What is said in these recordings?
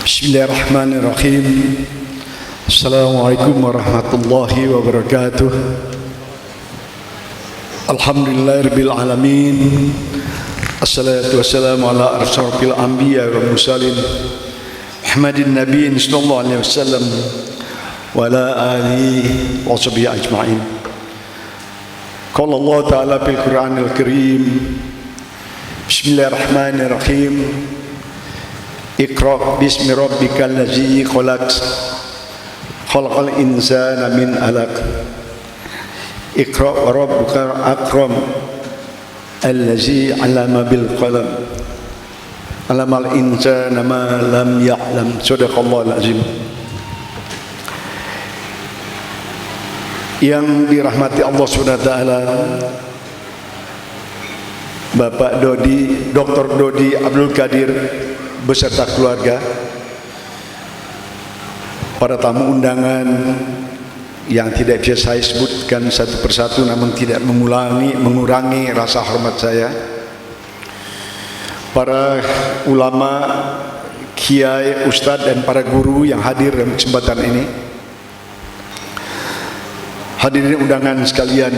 Bismillahirrahmanirrahim. Assalamualaikum warahmatullahi wabarakatuh. Alhamdulillahirabbil alamin. Assalatu wassalamu ala asyrafil anbiya wal mursalin Muhammadin nabiyyin sallallahu alaihi wasallam wa ala alihi wa sahbihi ajma'in. Qala Allah ta'ala fil Qur'anil Karim. Bismillahirrahmanirrahim. Iqra bismi rabbikal ladzi khalaq khalaqal insana min 'alaq. Iqra wa rabbukal akram allazi 'allama bil qalam 'allamal insana ma lam ya'lam. Shadaqallahul azim. Yang dirahmati Allah Subhanahu wa taala, Bapak Dodi, Dr. Dodi Abdul Qadir beserta keluarga, para tamu undangan yang tidak bisa saya sebutkan satu persatu namun tidak mengurangi rasa hormat saya, para ulama, kiai, ustadz dan para guru yang hadir dalam kesempatan ini, hadirin undangan sekalian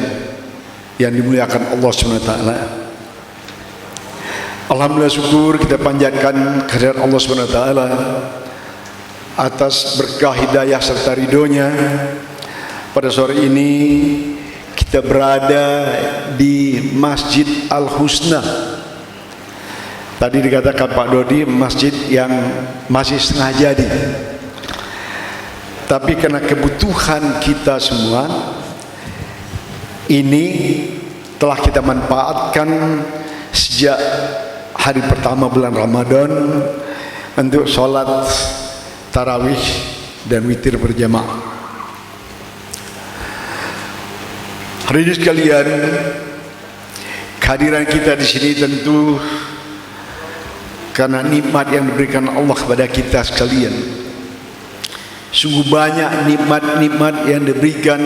yang dimuliakan Allah SWT. Alhamdulillah, syukur kita panjatkan kehadirat Allah SWT atas berkah hidayah serta ridhonya. Pada sore ini kita berada di Masjid Al-Husna. Tadi dikatakan Pak Dodi masjid yang masih setengah jadi, tapi karena kebutuhan kita semua ini telah kita manfaatkan sejak hari pertama bulan Ramadan untuk sholat tarawih dan witir berjamaah. Hadirin sekalian, kehadiran kita di sini tentu karena nikmat yang diberikan Allah kepada kita sekalian. Sungguh banyak nikmat-nikmat yang diberikan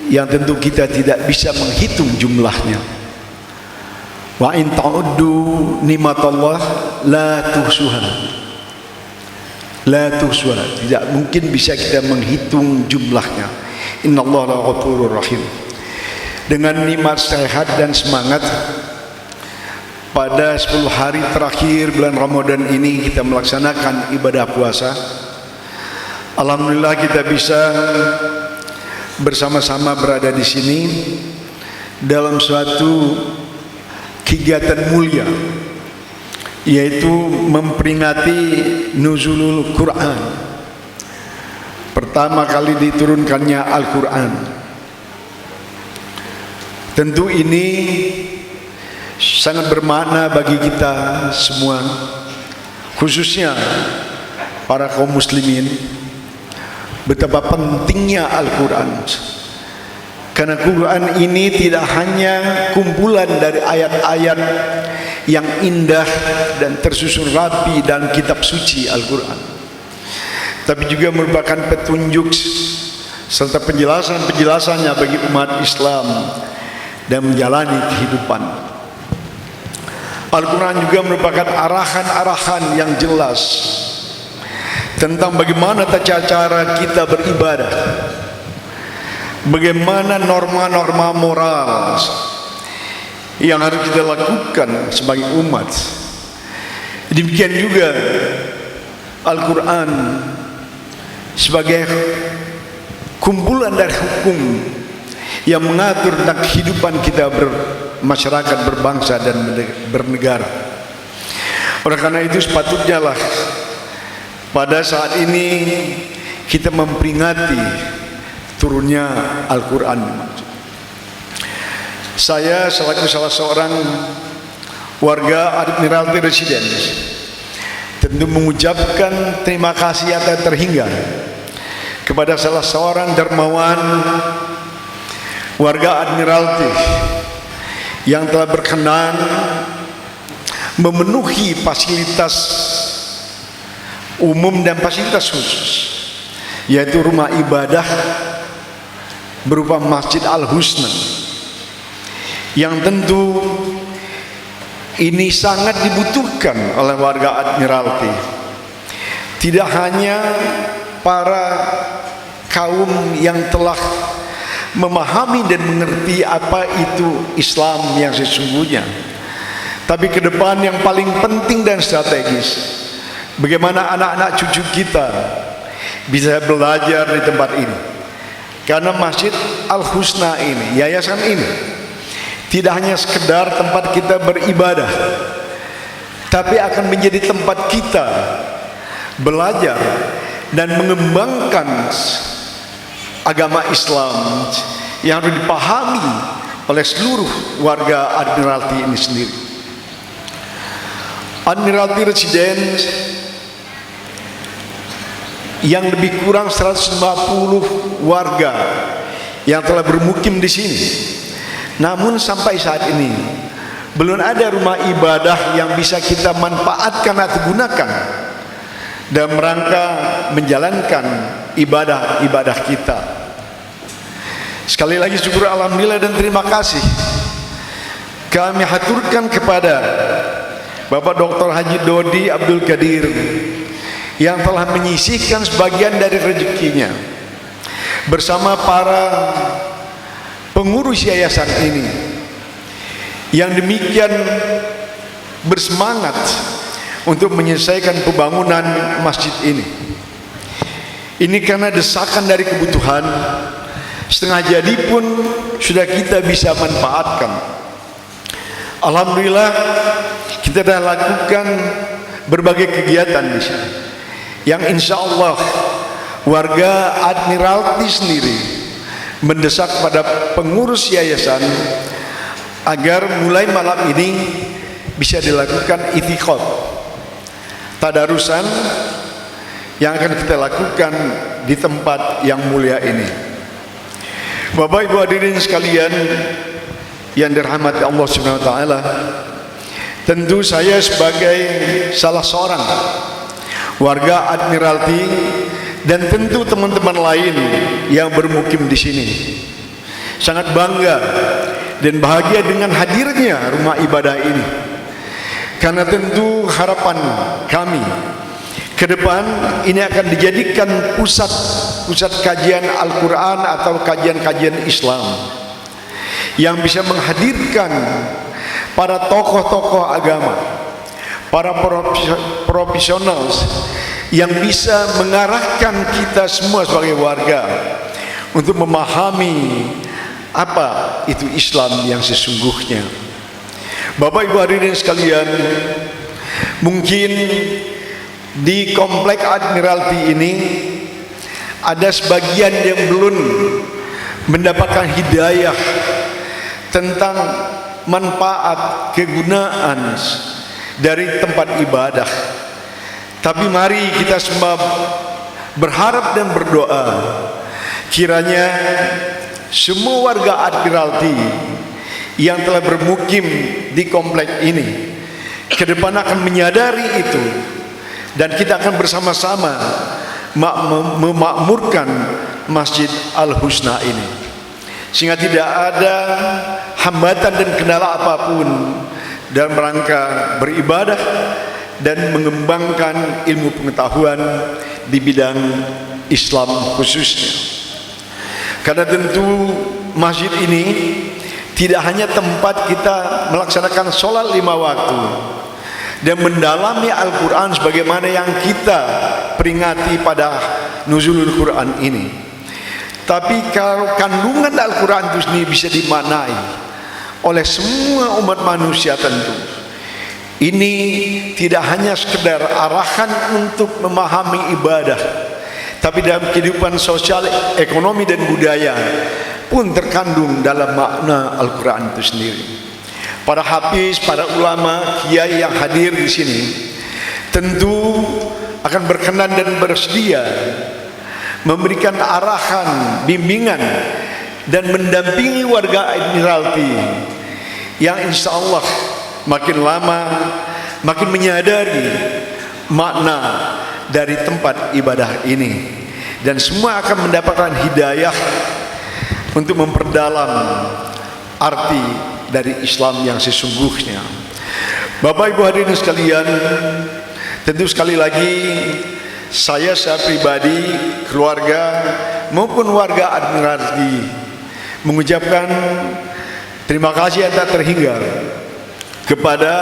yang tentu kita tidak bisa menghitung jumlahnya. Wa in ta'uddu nikmatallah la tuhsuha. La tuhsuha. Tidak mungkin bisa kita menghitung jumlahnya. Innallaha laghafurur rahim. Dengan nikmat sehat dan semangat, pada 10 hari terakhir bulan Ramadan ini kita melaksanakan ibadah puasa. Alhamdulillah kita bisa bersama-sama berada di sini dalam suatu kegiatan mulia, yaitu memperingati nuzulul Quran, pertama kali diturunkannya Al-Quran. Tentu ini sangat bermakna bagi kita semua, khususnya para kaum muslimin, betapa pentingnya Al-Quran. Karena Quran ini tidak hanya kumpulan dari ayat-ayat yang indah dan tersusun rapi dalam kitab suci Al-Quran, tapi juga merupakan petunjuk serta penjelasan-penjelasannya bagi umat Islam dan menjalani kehidupan. Al-Quran juga merupakan arahan-arahan yang jelas tentang bagaimana tata cara kita beribadah, bagaimana norma-norma moral yang harus kita lakukan sebagai umat. Demikian juga Al-Quran sebagai kumpulan dari hukum yang mengatur tentang kehidupan kita bermasyarakat, berbangsa dan bernegara. Oleh karena itu sepatutnya lah pada saat ini kita memperingati turunnya Al-Quran. Saya selaku salah seorang warga Admiralty Residen tentu mengucapkan terima kasih yang tak terhingga kepada salah seorang dermawan warga Admiralty yang telah berkenan memenuhi fasilitas umum dan fasilitas khusus, yaitu rumah ibadah berupa Masjid Al-Husna, yang tentu ini sangat dibutuhkan oleh warga Admiralty. tidak hanya para kaum yang telah memahami dan mengerti apa itu Islam yang sesungguhnya, tapi ke depan yang paling penting dan strategis, bagaimana anak-anak cucu kita bisa belajar di tempat ini. Karena Masjid Al-Husna ini, yayasan ini, tidak hanya sekedar tempat kita beribadah, tapi akan menjadi tempat kita belajar dan mengembangkan agama Islam yang harus dipahami oleh seluruh warga Admiralty ini sendiri. Admiralty Residence yang lebih kurang 150 warga yang telah bermukim di sini. Namun sampai saat ini belum ada rumah ibadah yang bisa kita manfaatkan atau gunakan dalam rangka menjalankan ibadah-ibadah kita. Sekali lagi syukur alhamdulillah dan terima kasih kami haturkan kepada Bapak Dr. Haji Dodi Abdul Qadir yang telah menyisihkan sebagian dari rezekinya bersama para pengurus yayasan ini yang demikian bersemangat untuk menyelesaikan pembangunan masjid ini. Ini karena desakan dari kebutuhan, setengah jadi pun sudah kita bisa manfaatkan. Alhamdulillah kita telah lakukan berbagai kegiatan di sini, yang insya Allah warga Admiralty sendiri mendesak pada pengurus yayasan agar mulai malam ini bisa dilakukan itikaf, tadarusan yang akan kita lakukan di tempat yang mulia ini. Bapak Ibu hadirin sekalian yang dirahmati Allah Subhanahu wa taala, tentu saya sebagai salah seorang warga Admiralty dan tentu teman-teman lain yang bermukim di sini sangat bangga dan bahagia dengan hadirnya rumah ibadah ini. Karena tentu harapan kami ke depan ini akan dijadikan pusat kajian Al-Quran atau kajian-kajian Islam yang bisa menghadirkan para tokoh-tokoh agama, para profesional yang bisa mengarahkan kita semua sebagai warga untuk memahami apa itu Islam yang sesungguhnya. Bapak Ibu hadirin sekalian, mungkin di komplek Admiralty ini ada sebagian yang belum mendapatkan hidayah tentang manfaat kegunaan dari tempat ibadah. Tapi mari kita semua berharap dan berdoa kiranya semua warga Admiralty yang telah bermukim di komplek ini ke depan akan menyadari itu, dan kita akan bersama-sama memakmurkan Masjid Al-Husna ini sehingga tidak ada hambatan dan kendala apapun dalam rangka beribadah dan mengembangkan ilmu pengetahuan di bidang Islam khususnya. Karena tentu masjid ini tidak hanya tempat kita melaksanakan sholat 5 waktu dan mendalami Al-Quran sebagaimana yang kita peringati pada nuzulul Quran ini, tapi kalau kandungan Al-Quran itu sendiri bisa dimaknai oleh semua umat manusia. Tentu ini tidak hanya sekedar arahan untuk memahami ibadah, tapi dalam kehidupan sosial, ekonomi dan budaya pun terkandung dalam makna Al-Quran itu sendiri. Para hafiz, para ulama, kiai yang hadir di sini tentu akan berkenan dan bersedia memberikan arahan, bimbingan dan mendampingi warga Admiralty yang insya Allah makin lama makin menyadari makna dari tempat ibadah ini, dan semua akan mendapatkan hidayah untuk memperdalam arti dari Islam yang sesungguhnya. Bapak Ibu hadirin sekalian, tentu sekali lagi saya pribadi, keluarga maupun warga Admiralty mengucapkan terima kasih yang tak terhingga kepada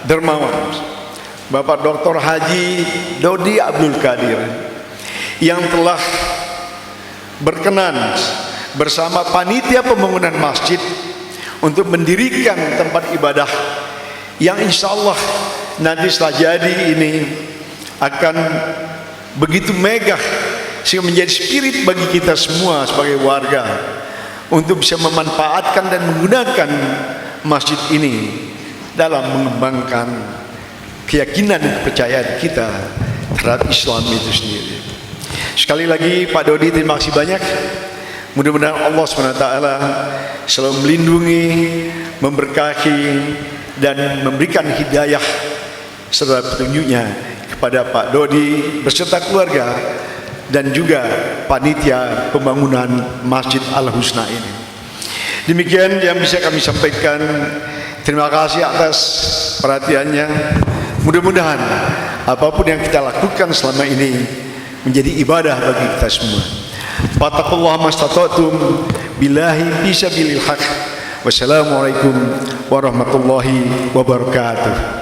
dermawan Bapak Dr. Haji Dodi Abdul Qadir yang telah berkenan bersama panitia pembangunan masjid untuk mendirikan tempat ibadah yang insya Allah nanti setelah jadi ini akan begitu megah sehingga menjadi spirit bagi kita semua sebagai warga untuk bisa memanfaatkan dan menggunakan masjid ini dalam mengembangkan keyakinan dan kepercayaan kita terhadap Islam itu sendiri. Sekali lagi Pak Dodi, terima kasih banyak. Mudah-mudahan Allah SWT selalu melindungi, memberkahi dan memberikan hidayah serta petunjuknya kepada Pak Dodi beserta keluarga dan juga panitia pembangunan Masjid Al-Husna ini. Demikian yang bisa kami sampaikan. Terima kasih atas perhatiannya. Mudah-mudahan apapun yang kita lakukan selama ini menjadi ibadah bagi kita semua. Fattaqullaha mastata'tum billahi fisabilil haq. Wassalamualaikum warahmatullahi wabarakatuh.